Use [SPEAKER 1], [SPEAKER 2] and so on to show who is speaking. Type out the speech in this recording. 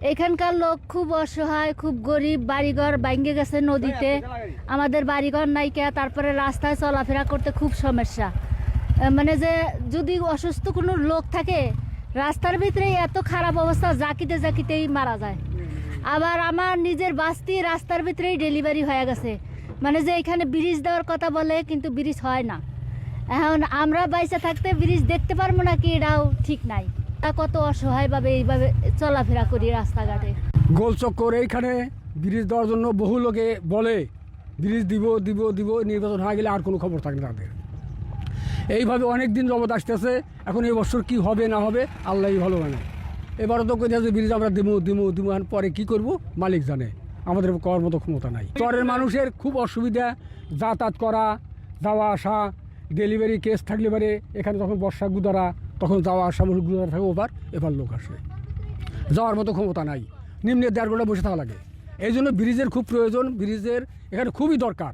[SPEAKER 1] এখানকার লোক খুব অসহায়, খুব গরিব, বাড়িঘর ভাঙে গেছে নদীতে, আমাদের বাড়িঘর নাইকা, তারপরে রাস্তায় চলাফেরা করতে খুব সমস্যা। মানে যে যদি অসুস্থ কোনো লোক থাকে রাস্তার ভিতরে এত খারাপ অবস্থা, জাকিতে জাকিতেই মারা যায়। আবার আমার নিজের বাস্তি রাস্তার ভিতরেই ডেলিভারি হয়ে গেছে, মানে যে এখানে ব্রিজ দেওয়ার কথা বলে কিন্তু ব্রিজ হয় না। এখন আমরা বাইসে থাকতে ব্রিজ দেখতে পারবো না কি, এটাও ঠিক নাই। কত অসহায়ভাবে এইভাবে চলাফেরা করি রাস্তাঘাটে।
[SPEAKER 2] গোলচক্কর এইখানে ব্রিজ দেওয়ার জন্য বহু লোকে বলে ব্রিজ দিব দিব দিব, নির্বাচন হয়ে গেলে আর কোনো খবর থাকে না তাদের। এইভাবে অনেক দিন যাবত আসতেছে। এখন এই বছর কি হবে না হবে আল্লাহই ভালো জানে। এবারও তো কই যে ব্রিজ আমরা দিমু দিমু দিমু, পরে কি করব মালিক জানে, আমাদের করার মতো ক্ষমতা নাই। চরের মানুষের খুব অসুবিধা, যাতায়াত করা, যাওয়া আসা, ডেলিভারি কেস থাকলে পারে এখানে যখন বর্ষা গুদারা তখন যাওয়া আসা গুদারা থাকে, এবার লোক আসে, যাওয়ার মতো ক্ষমতা নাই। নিম্নে 1.5 ঘন্টা বসে থাকা লাগে। এই জন্য ব্রিজের খুব প্রয়োজন, ব্রিজের এখানে খুবই দরকার।